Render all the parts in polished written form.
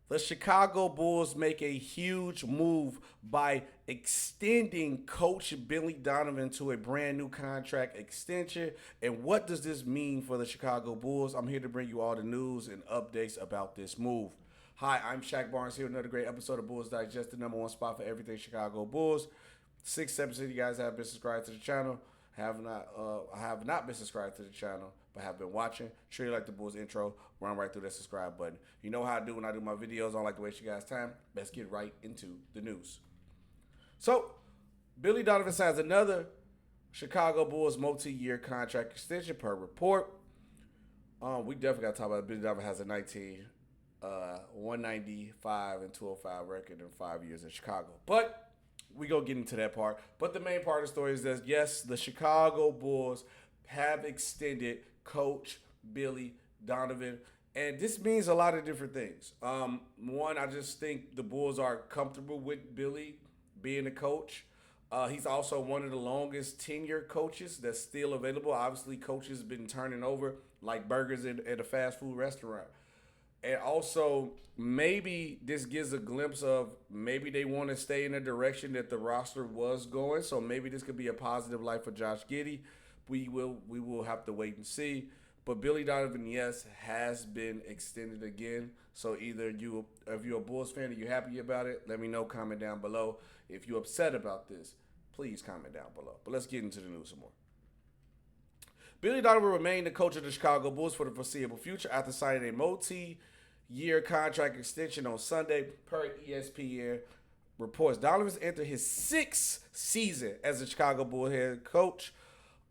The Chicago Bulls make a huge move by extending Coach Billy Donovan to a brand new contract extension. And what does this mean for the Chicago Bulls? I'm here to bring you all the news and updates about this move. Hi, I'm Shaq Barnes here with another great episode of Bulls Digest, the number one spot for everything Chicago Bulls. 6 7 of you guys have been subscribed to the channel. I have not been subscribed to the channel, but have been watching. Sure you like the Bulls intro. Run right through that subscribe button. You know how I do when I do my videos. I don't like to waste you guys' time. Let's get right into the news. So, Billy Donovan signs another Chicago Bulls multi-year contract extension per report. We definitely got to talk about it. Billy Donovan has a 195 and 205 record in 5 years in Chicago. But we go get into that part. But the main part of the story is that, yes, the Chicago Bulls have extended Coach Billy Donovan. And this means a lot of different things. One, I just think the Bulls are comfortable with Billy being a coach. He's also one of the longest tenure coaches that's still available. Obviously, coaches have been turning over like burgers at a fast food restaurant. And also, maybe this gives a glimpse of maybe they want to stay in the direction that the roster was going. So maybe this could be a positive life for Josh Giddey. We will have to wait and see. But Billy Donovan, yes, has been extended again. So either if you're a Bulls fan and you're happy about it, let me know. Comment down below. If you're upset about this, please comment down below. But let's get into the news some more. Billy Donovan remained the coach of the Chicago Bulls for the foreseeable future after signing a multi-year contract extension on Sunday, per ESPN reports. Donovan's entered his sixth season as a Chicago Bulls head coach,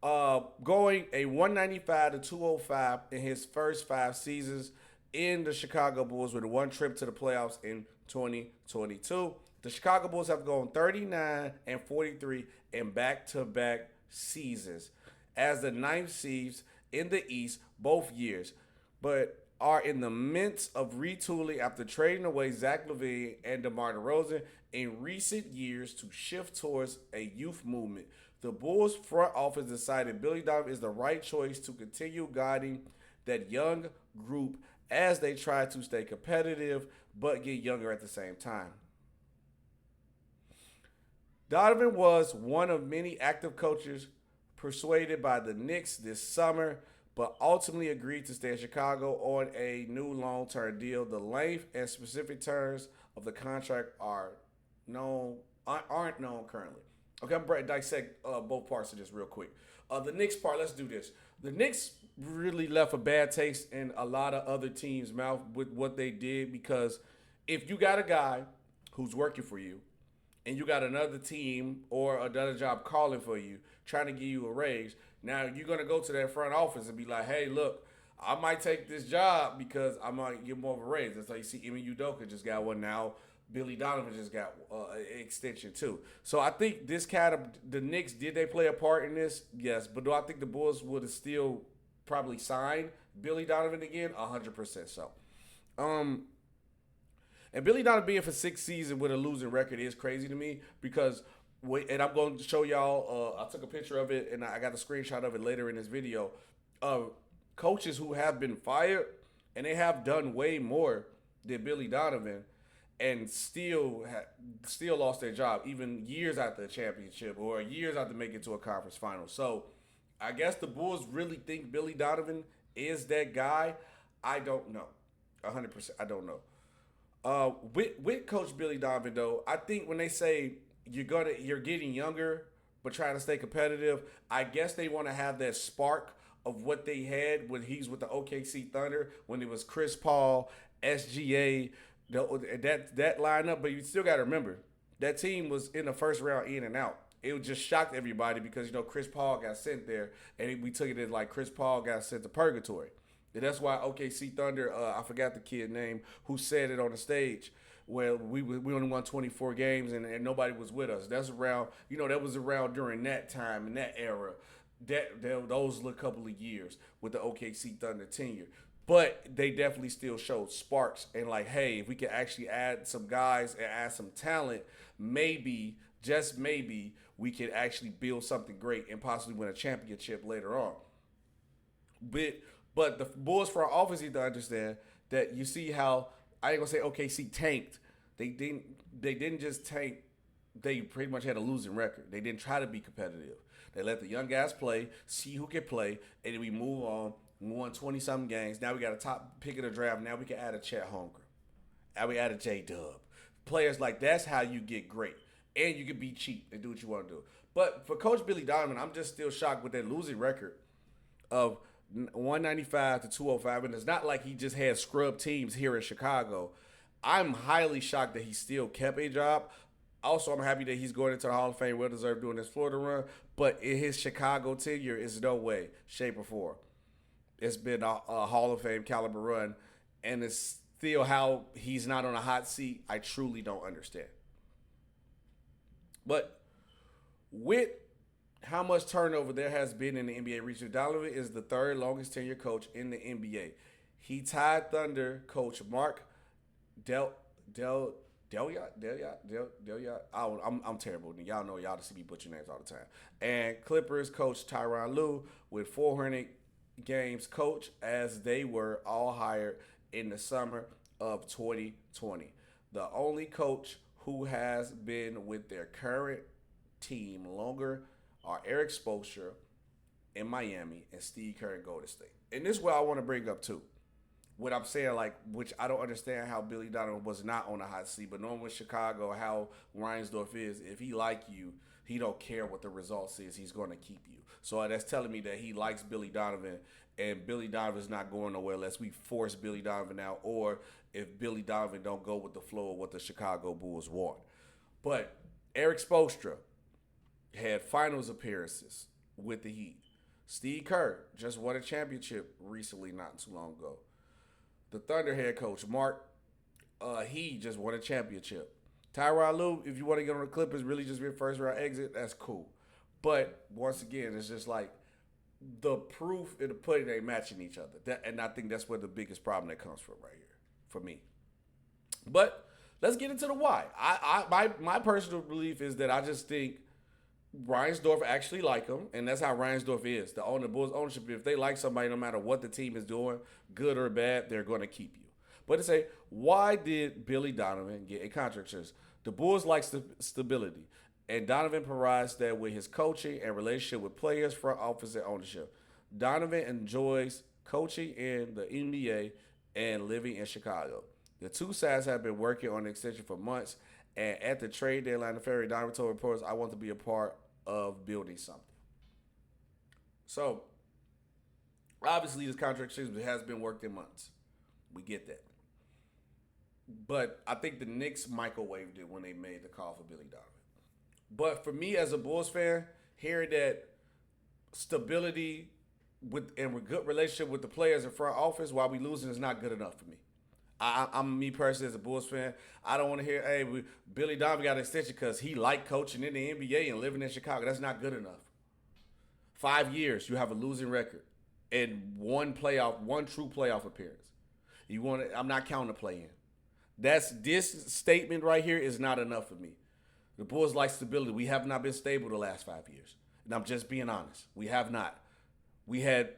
going a 195 to 205 in his first 5 seasons in the Chicago Bulls with one trip to the playoffs in 2022. The Chicago Bulls have gone 39 and 43 in back-to-back seasons as the ninth seeds in the East both years, but are in the midst of retooling after trading away Zach Lavine and DeMar DeRozan in recent years to shift towards a youth movement. The Bulls front office decided Billy Donovan is the right choice to continue guiding that young group as they try to stay competitive but get younger at the same time. Donovan was one of many active coaches persuaded by the Knicks this summer, but ultimately agreed to stay in Chicago on a new long-term deal. The length and specific terms of the contract aren't known currently. Okay, I'm going to dissect both parts of this real quick. The Knicks part, let's do this. The Knicks really left a bad taste in a lot of other teams' mouth with what they did, because if you got a guy who's working for you and you got another team or another job calling for you, trying to give you a raise, now you're going to go to that front office and be like, hey, look, I might take this job because I might get more of a raise. That's how you see Ime Udoka just got one now. Billy Donovan just got an extension too. So I think this kind of, the Knicks, did they play a part in this? Yes. But do I think the Bulls would have still probably signed Billy Donovan again? 100% so. And Billy Donovan being for 6 seasons with a losing record is crazy to me, because, and I'm going to show y'all, I took a picture of it and I got a screenshot of it later in this video, coaches who have been fired and they have done way more than Billy Donovan and still lost their job, even years after the championship or years after making it to a conference final. So I guess the Bulls really think Billy Donovan is that guy. I don't know. 100%. I don't know. With Coach Billy Donovan, though, I think when they say you're getting younger but trying to stay competitive, I guess they want to have that spark of what they had when he's with the OKC Thunder, when it was Chris Paul, SGA, that lineup. But you still got to remember, that team was in the first round in and out. It just shocked everybody because, Chris Paul got sent there, and we took it as like Chris Paul got sent to purgatory. And that's why OKC Thunder, I forgot the kid name who said it on the stage, where we only won 24 games and nobody was with us. That's around, that was around during that time and that era. Those were a couple of years with the OKC Thunder tenure. But they definitely still showed sparks and like, hey, if we could actually add some guys and add some talent, maybe, just maybe, we could actually build something great and possibly win a championship later on. But the Bulls front office need to understand that you see how I ain't gonna say OKC tanked. They didn't. They didn't just tank. They pretty much had a losing record. They didn't try to be competitive. They let the young guys play, see who can play, and then we move on. We won 20-something games. Now we got a top pick of the draft. Now we can add a Chet Holmgren. Now we add a J-Dub. Players like that's how you get great. And you can be cheap and do what you want to do. But for Coach Billy Donovan, I'm just still shocked with that losing record of 195 to 205. And it's not like he just had scrub teams here in Chicago. I'm highly shocked that he still kept a job. Also, I'm happy that he's going into the Hall of Fame, well deserved doing this Florida run. But in his Chicago tenure, it's no way, shape, or form. It's been a Hall of Fame caliber run, and it's still how he's not on a hot seat. I truly don't understand. But with how much turnover there has been in the NBA recently, Donovan is the third longest tenured coach in the NBA. He tied Thunder coach Mark Delyat. I'm terrible. Y'all know y'all see me butcher names all the time. And Clippers coach Tyronn Lue with 400 games coach, as they were all hired in the summer of 2020. The only coach who has been with their current team longer are Eric Spoelstra in Miami and Steve Kerr in Golden State. And this is what I want to bring up too. What I'm saying, like, which I don't understand how Billy Donovan was not on the hot seat, but knowing with Chicago how Reinsdorf is, if he like you, he don't care what the results is. He's going to keep you. So that's telling me that he likes Billy Donovan, and Billy Donovan's not going nowhere unless we force Billy Donovan out, or if Billy Donovan don't go with the flow of what the Chicago Bulls want. But Eric Spoelstra had finals appearances with the Heat. Steve Kerr just won a championship recently, not too long ago. The Thunder head coach, Mark, he just won a championship. Tyronn Lue, if you want to get on the Clippers, really just be a first round exit, that's cool. But once again, it's just like the proof and the pudding ain't matching each other. And I think that's where the biggest problem that comes from right here for me. But let's get into the why. My personal belief is that I just think Reinsdorf actually like him, and that's how Reinsdorf is. The Bulls ownership, if they like somebody, no matter what the team is doing, good or bad, they're going to keep you. But to say, why did Billy Donovan get a contract? The Bulls like stability, and Donovan provides that with his coaching and relationship with players, front office, and ownership. Donovan enjoys coaching in the NBA and living in Chicago. The two sides have been working on the extension for months, and at the trade deadline in February, Donovan told reporters, I want to be a part of building something. So, obviously, this contract has been worked in months. We get that. But I think the Knicks microwaved it when they made the call for Billy Donovan. But for me as a Bulls fan, hearing that stability with good relationship with the players in front office while we losing is not good enough for me. I'm me personally as a Bulls fan. I don't want to hear, hey, Billy Donovan got an extension because he liked coaching in the NBA and living in Chicago. That's not good enough. 5 years, you have a losing record and one true playoff appearance. I'm not counting the play-in. This statement right here is not enough for me. The Bulls like stability. We have not been stable the last 5 years. And I'm just being honest. We have not. We had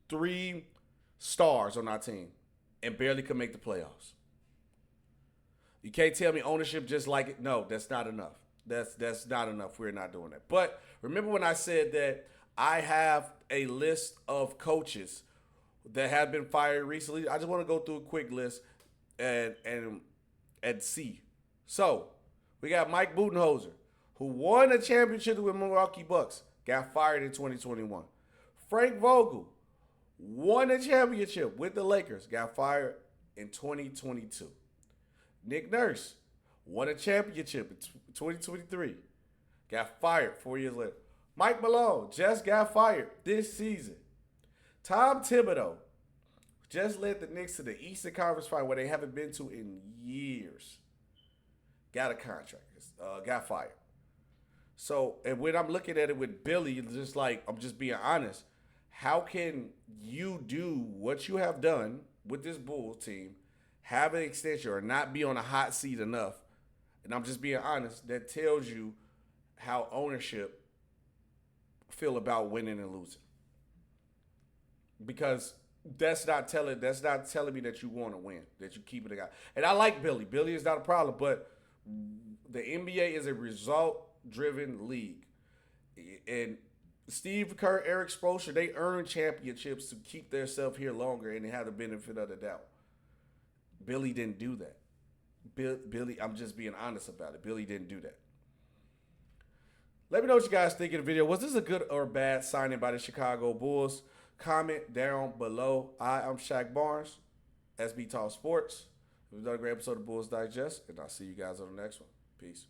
3 stars on our team and barely could make the playoffs. You can't tell me ownership just like it. No, that's not enough. That's not enough. We're not doing that. But remember when I said that I have a list of coaches that have been fired recently? I just want to go through a quick list and see. So, we got Mike Budenholzer, who won a championship with Milwaukee Bucks, got fired in 2021. Frank Vogel won a championship with the Lakers, got fired in 2022. Nick Nurse won a championship in 2023, got fired 4 years later. Mike Malone just got fired this season. Tom Thibodeau just led the Knicks to the Eastern Conference Final where they haven't been to in years. Got a contract, got fired. So, and when I'm looking at it with Billy, it's just like, I'm just being honest. How can you do what you have done with this Bulls team, have an extension, or not be on a hot seat enough? And I'm just being honest. That tells you how ownership feel about winning and losing. Because That's not telling me that you want to win, that you keep it a guy. And I like Billy. Billy is not a problem, but the NBA is a result driven league. And Steve Kerr, Eric Spoelstra, they earn championships to keep themselves here longer and they have the benefit of the doubt. Billy didn't do that. Billy, I'm just being honest about it. Billy didn't do that. Let me know what you guys think of the video. Was this a good or bad signing by the Chicago Bulls? Comment down below. I'm Shaq Barnes, SB Talk Sports. We've done a great episode of Bulls Digest, and I'll see you guys on the next one. Peace.